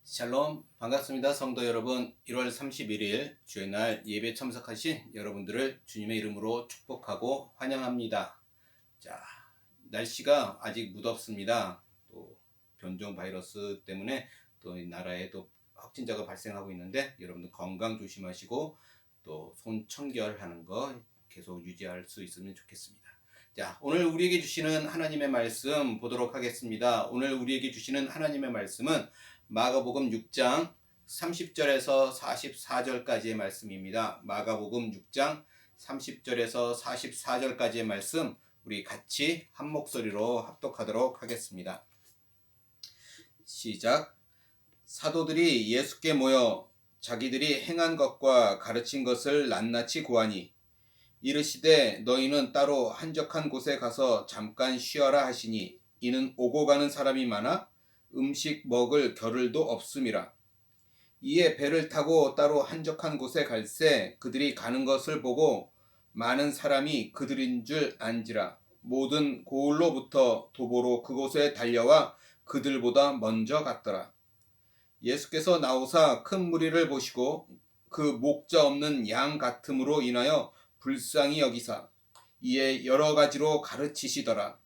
샬롬, 반갑습니다. 성도 여러분. 1월 31일 주의 날 예배 참석하신 여러분들을 주님의 이름으로 축복하고 환영합니다. 자, 날씨가 아직 무덥습니다. 또 변종 바이러스 때문에 또 이 나라에 또 확진자가 발생하고 있는데 여러분들 건강 조심하시고 또 손 청결하는 거 계속 유지할 수 있으면 좋겠습니다. 자, 오늘 우리에게 주시는 하나님의 말씀 보도록 하겠습니다. 오늘 우리에게 주시는 하나님의 말씀은 마가복음 6장 30절에서 44절까지의 말씀입니다. 마가복음 6장 30절에서 44절까지의 말씀 우리 같이 한 목소리로 합독하도록 하겠습니다. 시작. 사도들이 예수께 모여 자기들이 행한 것과 가르친 것을 낱낱이 고하니 이르시되 너희는 따로 한적한 곳에 가서 잠깐 쉬어라 하시니 이는 오고 가는 사람이 많아 음식 먹을 겨를도 없음이라. 이에 배를 타고 따로 한적한 곳에 갈새 그들이 가는 것을 보고 많은 사람이 그들인 줄 안지라. 모든 고을로부터 도보로 그곳에 달려와 그들보다 먼저 갔더라. 예수께서 나오사 큰 무리를 보시고 그 목자 없는 양 같음으로 인하여 불쌍히 여기사 이에 여러 가지로 가르치시더라.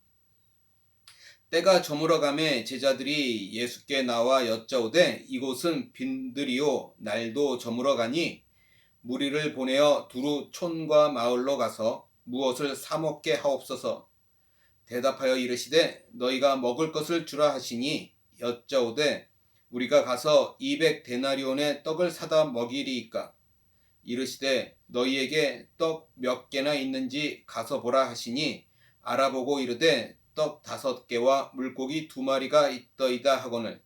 때가 저물어가매 제자들이 예수께 나와 여짜오되 이곳은 빈들이요 날도 저물어가니 무리를 보내어 두루 촌과 마을로 가서 무엇을 사 먹게 하옵소서. 대답하여 이르시되 너희가 먹을 것을 주라 하시니 여짜오되 우리가 가서 200데나리온의 떡을 사다 먹이리이까. 이르시되 너희에게 떡 몇 개나 있는지 가서 보라 하시니 알아보고 이르되 떡 5개와 물고기 2마리가 있더이다 하거늘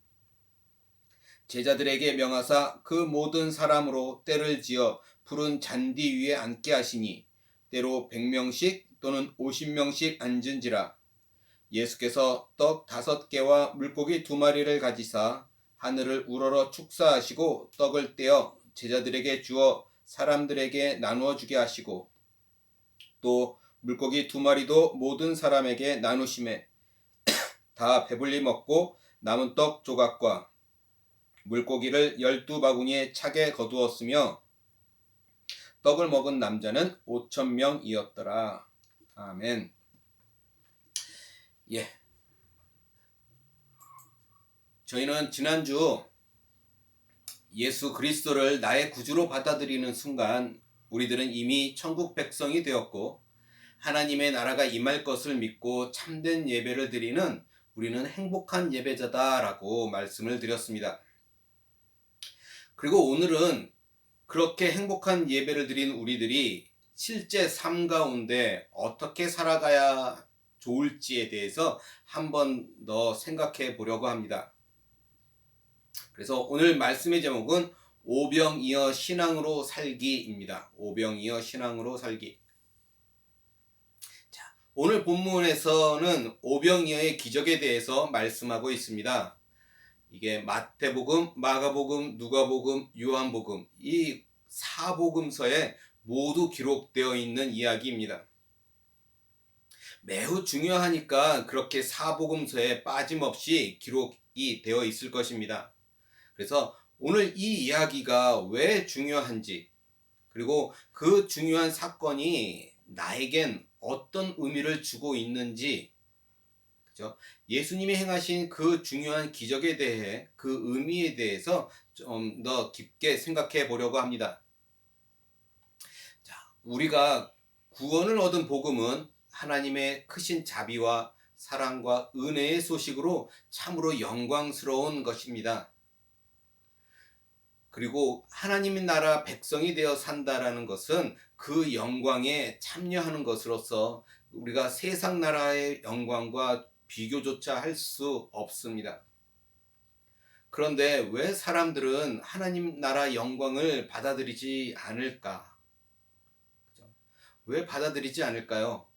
제자들에게 명하사 그 모든 사람으로 떼를 지어 푸른 잔디 위에 앉게 하시니 때로 100명씩 또는 50명씩 앉은지라. 예수께서 떡 5개와 물고기 2마리를 가지사 하늘을 우러러 축사하시고 떡을 떼어 제자들에게 주어 사람들에게 나누어 주게 하시고 또 물고기 2마리도 모든 사람에게 나누심에 다 배불리 먹고 남은 떡 조각과 물고기를 12바구니에 차게 거두었으며 떡을 먹은 남자는 5,000명이었더라. 아멘. 예. 저희는 지난주 예수 그리스도를 나의 구주로 받아들이는 순간 우리들은 이미 천국 백성이 되었고 하나님의 나라가 임할 것을 믿고 참된 예배를 드리는 우리는 행복한 예배자다라고 말씀을 드렸습니다. 그리고 오늘은 그렇게 행복한 예배를 드린 우리들이 실제 삶 가운데 어떻게 살아가야 좋을지에 대해서 한 번 더 생각해 보려고 합니다. 그래서 오늘 말씀의 제목은 오병이어 신앙으로 살기입니다. 오병이어 신앙으로 살기. 자, 오늘 본문에서는 오병이어의 기적에 대해서 말씀하고 있습니다. 이게 마태복음, 마가복음, 누가복음, 요한복음 이 4복음서에 모두 기록되어 있는 이야기입니다. 매우 중요하니까 그렇게 4복음서에 빠짐없이 기록이 되어 있을 것입니다. 그래서 오늘 이 이야기가 왜 중요한지 그리고 그 중요한 사건이 나에겐 어떤 의미를 주고 있는지 그죠? 예수님이 행하신 그 중요한 기적에 대해 그 의미에 대해서 좀 더 깊게 생각해 보려고 합니다. 자, 우리가 구원을 얻은 복음은 하나님의 크신 자비와 사랑과 은혜의 소식으로 참으로 영광스러운 것입니다. 그리고 하나님의 나라 백성이 되어 산다라는 것은 그 영광에 참여하는 것으로서 우리가 세상 나라의 영광과 비교조차 할 수 없습니다. 그런데 왜 사람들은 하나님 나라 영광을 받아들이지 않을까? 왜 받아들이지 않을까요?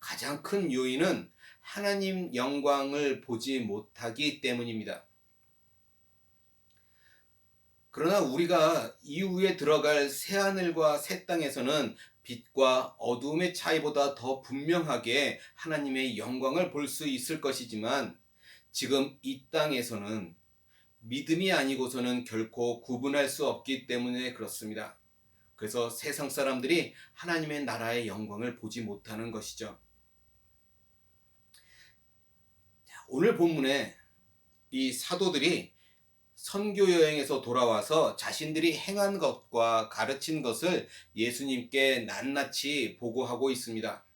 가장 큰 요인은 하나님 영광을 보지 못하기 때문입니다. 그러나 우리가 이후에 들어갈 새하늘과 새 땅에서는 빛과 어두움의 차이보다 더 분명하게 하나님의 영광을 볼 수 있을 것이지만 지금 이 땅에서는 믿음이 아니고서는 결코 구분할 수 없기 때문에 그렇습니다. 그래서 세상 사람들이 하나님의 나라의 영광을 보지 못하는 것이죠. 오늘 본문에 이 사도들이 선교 여행에서 돌아와서 자신들이 행한 것과 가르친 것을 예수님께 낱낱이 보고하고 있습니다.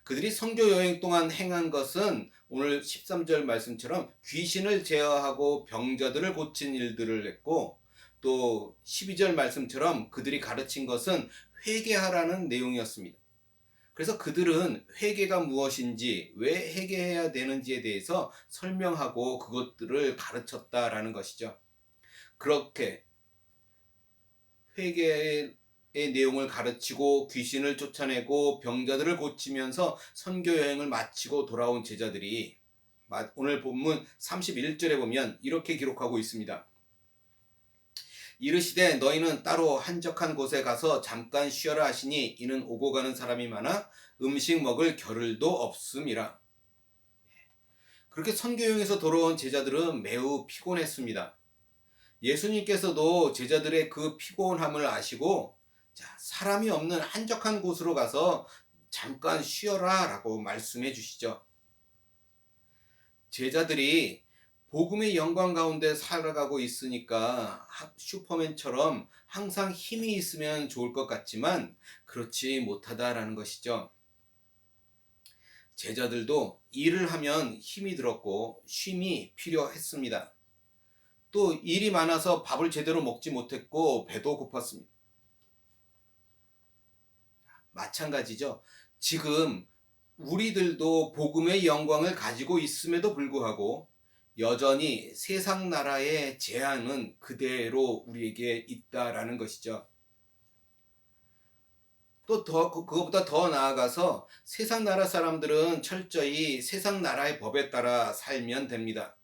그들이 선교 여행 동안 행한 것은 오늘 13절 말씀처럼 귀신을 제어하고 병자들을 고친 일들을 했고, 또 12절 말씀처럼 그들이 가르친 것은 회개하라는 내용이었습니다. 그래서 그들은 회개가 무엇인지, 왜 회개해야 되는지에 대해서 설명하고 그것들을 가르쳤다라는 것이죠. 그렇게 회개의 내용을 가르치고 귀신을 쫓아내고 병자들을 고치면서 선교 여행을 마치고 돌아온 제자들이 오늘 본문 31절에 보면 이렇게 기록하고 있습니다. 이르시되 너희는 따로 한적한 곳에 가서 잠깐 쉬어라 하시니 이는 오고 가는 사람이 많아 음식 먹을 겨를도 없음이라. 그렇게 선교 여행에서 돌아온 제자들은 매우 피곤했습니다. 예수님께서도 제자들의 그 피곤함을 아시고, 사람이 없는 한적한 곳으로 가서 잠깐 쉬어라 라고 말씀해 주시죠. 제자들이 복음의 영광 가운데 살아가고 있으니까 슈퍼맨처럼 항상 힘이 있으면 좋을 것 같지만 그렇지 못하다라는 것이죠. 제자들도 일을 하면 힘이 들었고 쉼이 필요했습니다. 또 일이 많아서 밥을 제대로 먹지 못했고 배도 고팠습니다. 마찬가지죠. 지금 우리들도 복음의 영광을 가지고 있음에도 불구하고 여전히 세상 나라의 제한은 그대로 우리에게 있다라는 것이죠. 또 그것보다 더 나아가서 세상 나라 사람들은 철저히 세상 나라의 법에 따라 살면 됩니다.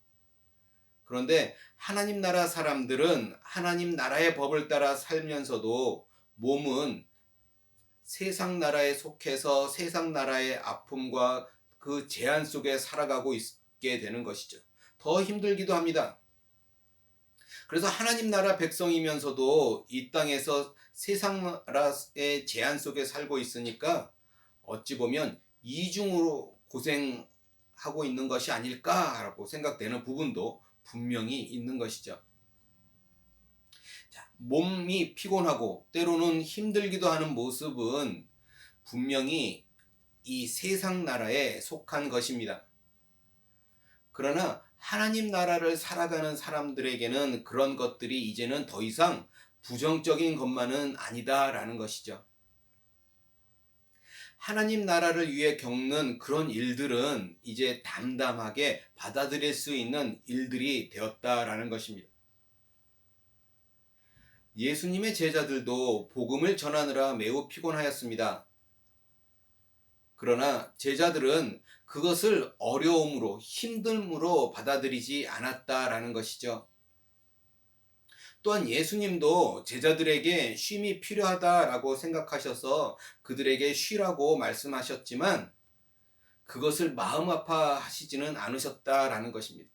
그런데 하나님 나라 사람들은 하나님 나라의 법을 따라 살면서도 몸은 세상 나라에 속해서 세상 나라의 아픔과 그 제한 속에 살아가고 있게 되는 것이죠. 더 힘들기도 합니다. 그래서 하나님 나라 백성이면서도 이 땅에서 세상 나라의 제한 속에 살고 있으니까 어찌 보면 이중으로 고생하고 있는 것이 아닐까라고 생각되는 부분도 분명히 있는 것이죠. 몸이 피곤하고 때로는 힘들기도 하는 모습은 분명히 이 세상 나라에 속한 것입니다. 그러나 하나님 나라를 살아가는 사람들에게는 그런 것들이 이제는 더 이상 부정적인 것만은 아니다라는 것이죠. 하나님 나라를 위해 겪는 그런 일들은 이제 담담하게 받아들일 수 있는 일들이 되었다라는 것입니다. 예수님의 제자들도 복음을 전하느라 매우 피곤하였습니다. 그러나 제자들은 그것을 어려움으로, 힘듦으로 받아들이지 않았다라는 것이죠. 또한 예수님도 제자들에게 쉼이 필요하다라고 생각하셔서 그들에게 쉬라고 말씀하셨지만 그것을 마음 아파하시지는 않으셨다라는 것입니다.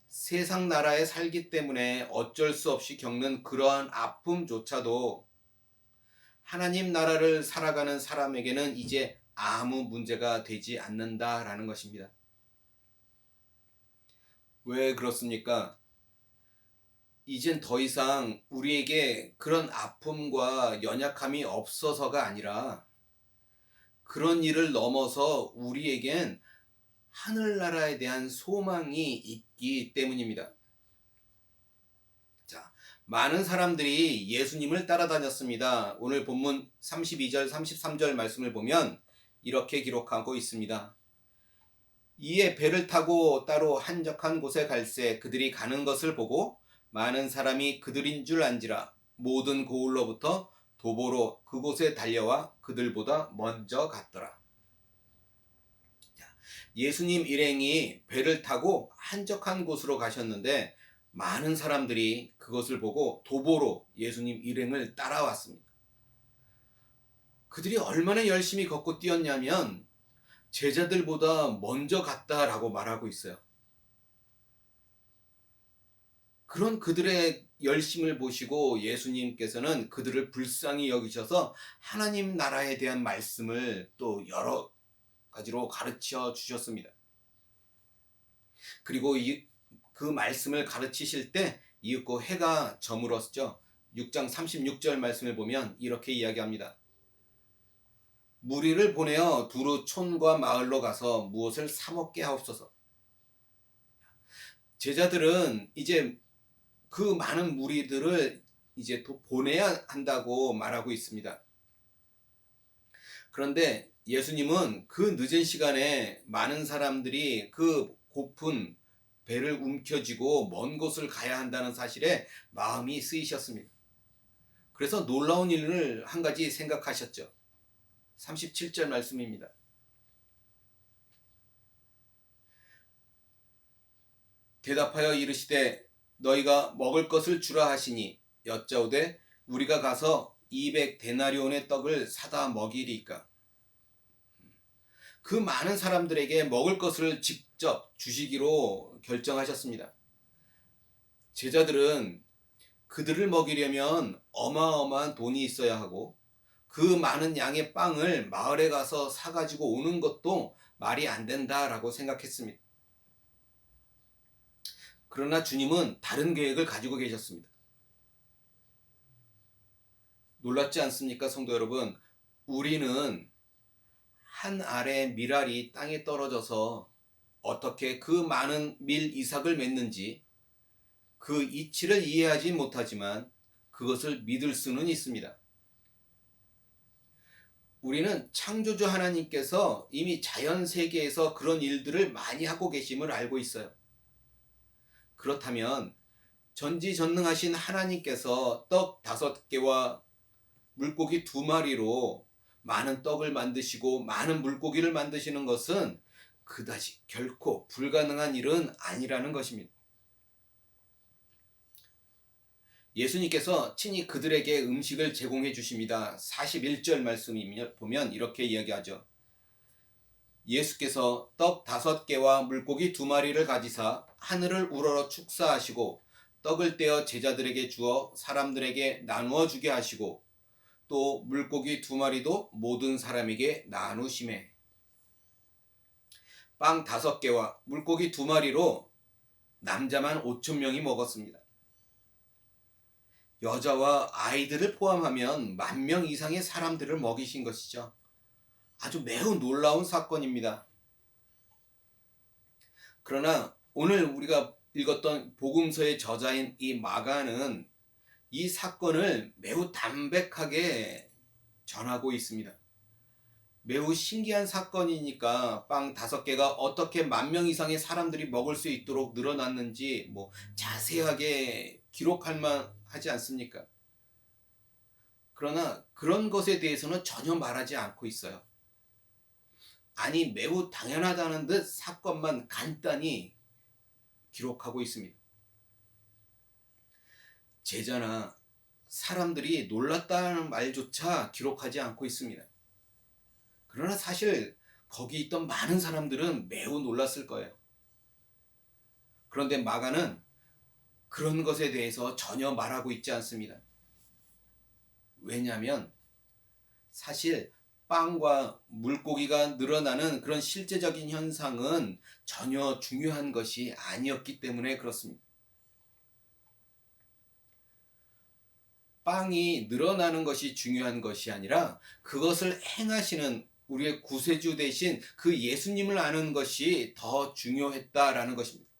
세상 나라에 살기 때문에 어쩔 수 없이 겪는 그러한 아픔조차도 하나님 나라를 살아가는 사람에게는 이제 아무 문제가 되지 않는다라는 것입니다. 왜 그렇습니까? 이젠 더 이상 우리에게 그런 아픔과 연약함이 없어서가 아니라 그런 일을 넘어서 우리에겐 하늘나라에 대한 소망이 있기 때문입니다. 자, 많은 사람들이 예수님을 따라다녔습니다. 오늘 본문 32절, 33절 말씀을 보면 이렇게 기록하고 있습니다. 이에 배를 타고 따로 한적한 곳에 갈새 그들이 가는 것을 보고 많은 사람이 그들인 줄 안지라 모든 고을로부터 도보로 그곳에 달려와 그들보다 먼저 갔더라. 예수님 일행이 배를 타고 한적한 곳으로 가셨는데 많은 사람들이 그것을 보고 도보로 예수님 일행을 따라왔습니다. 그들이 얼마나 열심히 걷고 뛰었냐면 제자들보다 먼저 갔다라고 말하고 있어요. 그런 그들의 열심을 보시고 예수님께서는 그들을 불쌍히 여기셔서 하나님 나라에 대한 말씀을 또 여러 가지로 가르쳐 주셨습니다. 그리고 그 말씀을 가르치실 때 이윽고 해가 저물었죠. 6장 36절 말씀을 보면 이렇게 이야기합니다. 무리를 보내어 두루 촌과 마을로 가서 무엇을 사 먹게 하옵소서. 제자들은 이제 그 많은 무리들을 이제 보내야 한다고 말하고 있습니다. 그런데 예수님은 그 늦은 시간에 많은 사람들이 그 고픈 배를 움켜쥐고 먼 곳을 가야 한다는 사실에 마음이 쓰이셨습니다. 그래서 놀라운 일을 한 가지 생각하셨죠. 37절 말씀입니다. 대답하여 이르시되 너희가 먹을 것을 주라 하시니 여짜오되 우리가 가서 200데나리온의 떡을 사다 먹이리까. 그 많은 사람들에게 먹을 것을 직접 주시기로 결정하셨습니다. 제자들은 그들을 먹이려면 어마어마한 돈이 있어야 하고 그 많은 양의 빵을 마을에 가서 사가지고 오는 것도 말이 안 된다라고 생각했습니다. 그러나 주님은 다른 계획을 가지고 계셨습니다. 놀랍지 않습니까, 성도 여러분? 우리는 한 알의 밀알이 땅에 떨어져서 어떻게 그 많은 밀 이삭을 맺는지 그 이치를 이해하지 못하지만 그것을 믿을 수는 있습니다. 우리는 창조주 하나님께서 이미 자연 세계에서 그런 일들을 많이 하고 계심을 알고 있어요. 그렇다면 전지전능하신 하나님께서 떡 5개와 물고기 2마리로 많은 떡을 만드시고 많은 물고기를 만드시는 것은 그다지 결코 불가능한 일은 아니라는 것입니다. 예수님께서 친히 그들에게 음식을 제공해 주십니다. 41절 말씀을 보면 이렇게 이야기하죠. 예수께서 떡 5개와 물고기 2마리를 가지사 하늘을 우러러 축사하시고 떡을 떼어 제자들에게 주어 사람들에게 나누어 주게 하시고 또 물고기 2마리도 모든 사람에게 나누시매. 빵 5개와 물고기 2마리로 남자만 5,000명이 먹었습니다. 여자와 아이들을 포함하면 10,000명 이상의 사람들을 먹이신 것이죠. 아주 매우 놀라운 사건입니다. 그러나 오늘 우리가 읽었던 복음서의 저자인 이 마가는 이 사건을 매우 담백하게 전하고 있습니다. 매우 신기한 사건이니까 빵 5개가 어떻게 10,000명 이상의 사람들이 먹을 수 있도록 늘어났는지 자세하게 기록할 만하지 않습니까? 그러나 그런 것에 대해서는 전혀 말하지 않고 있어요. 아니 매우 당연하다는 듯 사건만 간단히 기록하고 있습니다. 제자나 사람들이 놀랐다는 말조차 기록하지 않고 있습니다. 그러나 사실 거기 있던 많은 사람들은 매우 놀랐을 거예요. 그런데 마가는 그런 것에 대해서 전혀 말하고 있지 않습니다. 왜냐하면 사실 빵과 물고기가 늘어나는 그런 실제적인 현상은 전혀 중요한 것이 아니었기 때문에 그렇습니다. 빵이 늘어나는 것이 중요한 것이 아니라 그것을 행하시는 우리의 구세주 되신 그 예수님을 아는 것이 더 중요했다라는 것입니다.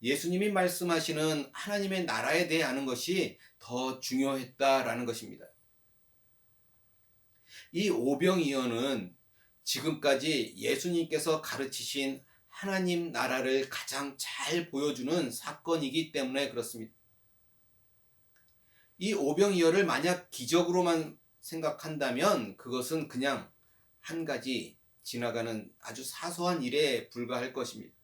예수님이 말씀하시는 하나님의 나라에 대해 아는 것이 더 중요했다라는 것입니다. 이 오병이어는 지금까지 예수님께서 가르치신 하나님 나라를 가장 잘 보여주는 사건이기 때문에 그렇습니다. 이 오병이어를 만약 기적으로만 생각한다면 그것은 그냥 한 가지 지나가는 아주 사소한 일에 불과할 것입니다.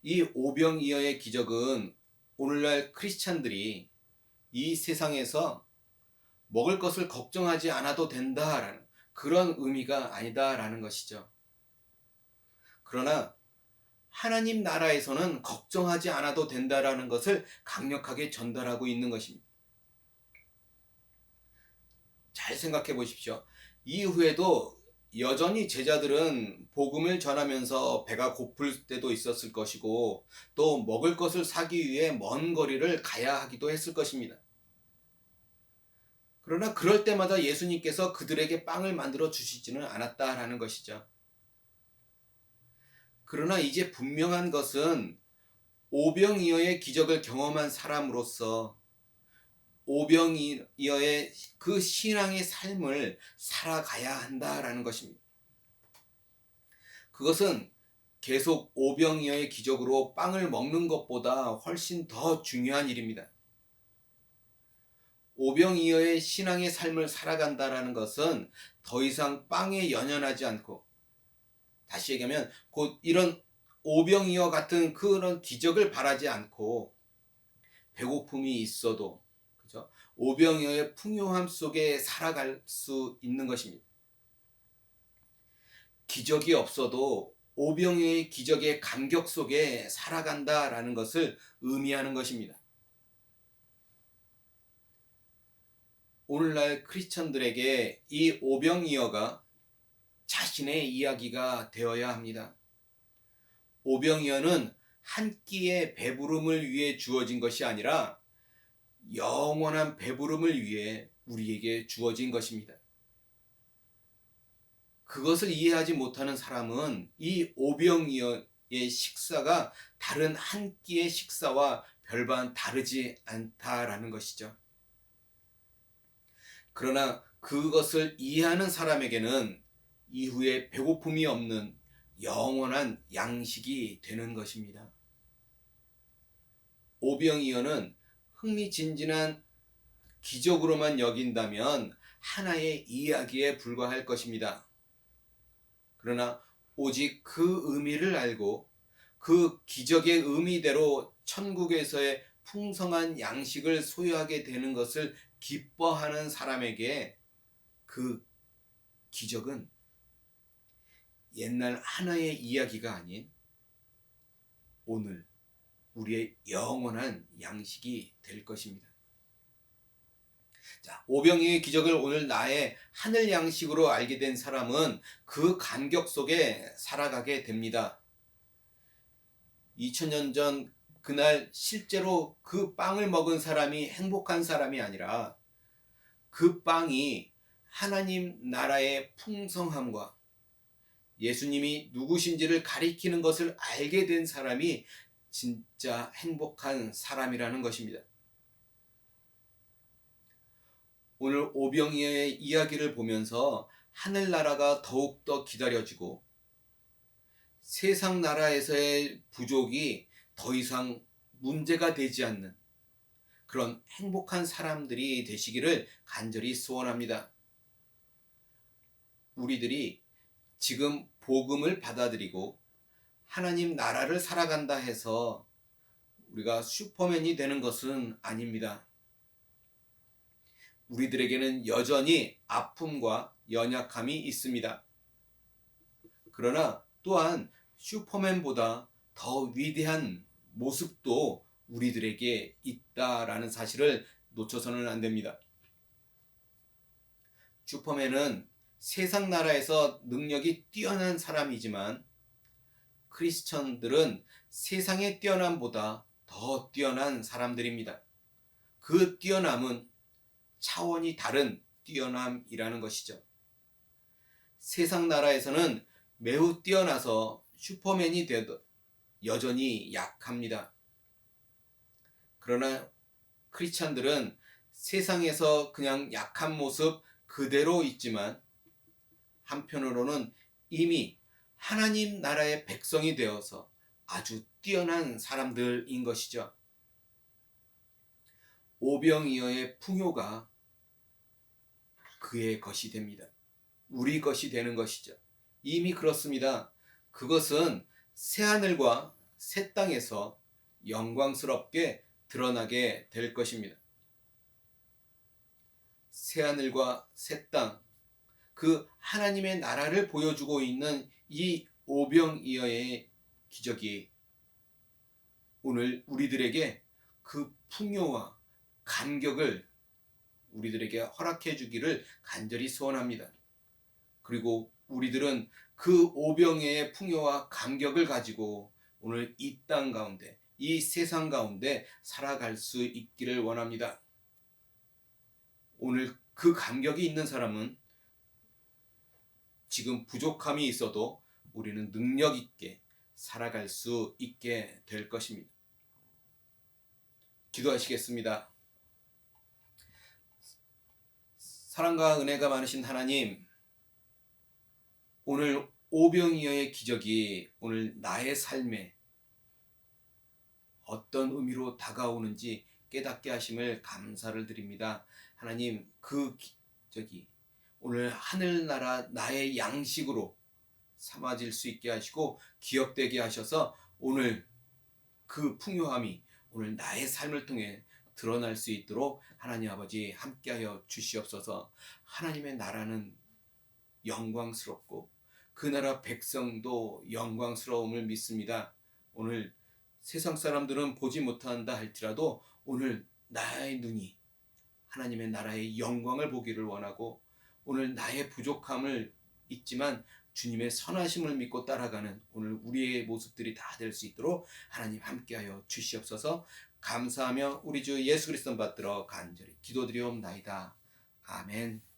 이 오병이어의 기적은 오늘날 크리스찬들이 이 세상에서 먹을 것을 걱정하지 않아도 된다라는 그런 의미가 아니다라는 것이죠. 그러나 하나님 나라에서는 걱정하지 않아도 된다라는 것을 강력하게 전달하고 있는 것입니다. 잘 생각해 보십시오. 이후에도 여전히 제자들은 복음을 전하면서 배가 고플 때도 있었을 것이고, 또 먹을 것을 사기 위해 먼 거리를 가야 하기도 했을 것입니다. 그러나 그럴 때마다 예수님께서 그들에게 빵을 만들어 주시지는 않았다라는 것이죠. 그러나 이제 분명한 것은 오병이어의 기적을 경험한 사람으로서 오병이어의 그 신앙의 삶을 살아가야 한다라는 것입니다. 그것은 계속 오병이어의 기적으로 빵을 먹는 것보다 훨씬 더 중요한 일입니다. 오병이어의 신앙의 삶을 살아간다라는 것은 더 이상 빵에 연연하지 않고, 다시 얘기하면 곧 이런 오병이어 같은 그런 기적을 바라지 않고 배고픔이 있어도, 그죠? 오병이어의 풍요함 속에 살아갈 수 있는 것입니다. 기적이 없어도 오병이어의 기적의 감격 속에 살아간다라는 것을 의미하는 것입니다. 오늘날 크리스천들에게 이 오병이어가 자신의 이야기가 되어야 합니다. 오병이어는 한 끼의 배부름을 위해 주어진 것이 아니라 영원한 배부름을 위해 우리에게 주어진 것입니다. 그것을 이해하지 못하는 사람은 이 오병이어의 식사가 다른 한 끼의 식사와 별반 다르지 않다라는 것이죠. 그러나 그것을 이해하는 사람에게는 이후에 배고픔이 없는 영원한 양식이 되는 것입니다. 오병이어는 흥미진진한 기적으로만 여긴다면 하나의 이야기에 불과할 것입니다. 그러나 오직 그 의미를 알고 그 기적의 의미대로 천국에서의 풍성한 양식을 소유하게 되는 것을 기뻐하는 사람에게 그 기적은 옛날 하나의 이야기가 아닌 오늘 우리의 영원한 양식이 될 것입니다. 자, 오병이어의 기적을 오늘 나의 하늘 양식으로 알게 된 사람은 그 감격 속에 살아가게 됩니다. 2000년 전 그날 실제로 그 빵을 먹은 사람이 행복한 사람이 아니라 그 빵이 하나님 나라의 풍성함과 예수님이 누구신지를 가리키는 것을 알게 된 사람이 진짜 행복한 사람이라는 것입니다. 오늘 오병이어의 이야기를 보면서 하늘나라가 더욱더 기다려지고 세상 나라에서의 부족이 더 이상 문제가 되지 않는 그런 행복한 사람들이 되시기를 간절히 소원합니다. 우리들이 지금 복음을 받아들이고 하나님 나라를 살아간다 해서 우리가 슈퍼맨이 되는 것은 아닙니다. 우리들에게는 여전히 아픔과 연약함이 있습니다. 그러나 또한 슈퍼맨보다 더 위대한 모습도 우리들에게 있다라는 사실을 놓쳐서는 안 됩니다. 슈퍼맨은 세상 나라에서 능력이 뛰어난 사람이지만 크리스천들은 세상의 뛰어남보다 더 뛰어난 사람들입니다. 그 뛰어남은 차원이 다른 뛰어남이라는 것이죠. 세상 나라에서는 매우 뛰어나서 슈퍼맨이 되어도 여전히 약합니다. 그러나 크리스찬들은 세상에서 그냥 약한 모습 그대로 있지만 한편으로는 이미 하나님 나라의 백성이 되어서 아주 뛰어난 사람들인 것이죠. 오병이어의 풍요가 그의 것이 됩니다. 우리 것이 되는 것이죠. 이미 그렇습니다. 그것은 새하늘과 새 땅에서 영광스럽게 드러나게 될 것입니다. 새하늘과 새 땅, 그 하나님의 나라를 보여주고 있는 이 오병이어의 기적이 오늘 우리들에게 그 풍요와 감격을 우리들에게 허락해 주기를 간절히 소원합니다. 그리고 우리들은 그 오병이의 풍요와 감격을 가지고 오늘 이 땅 가운데, 이 세상 가운데 살아갈 수 있기를 원합니다. 오늘 그 감격이 있는 사람은 지금 부족함이 있어도 우리는 능력 있게 살아갈 수 있게 될 것입니다. 기도하시겠습니다. 사랑과 은혜가 많으신 하나님, 오늘 오병이어의 기적이 오늘 나의 삶에 어떤 의미로 다가오는지 깨닫게 하심을 감사를 드립니다. 하나님, 그 기적이 오늘 하늘나라 나의 양식으로 삼아질 수 있게 하시고 기억되게 하셔서 오늘 그 풍요함이 오늘 나의 삶을 통해 드러날 수 있도록 하나님 아버지 함께하여 주시옵소서. 하나님의 나라는 영광스럽고 그 나라 백성도 영광스러움을 믿습니다. 오늘 세상 사람들은 보지 못한다 할지라도 오늘 나의 눈이 하나님의 나라의 영광을 보기를 원하고 오늘 나의 부족함을 있지만 주님의 선하심을 믿고 따라가는 오늘 우리의 모습들이 다 될 수 있도록 하나님 함께하여 주시옵소서. 감사하며 우리 주 예수 그리스도 받들어 간절히 기도드리옵나이다. 아멘.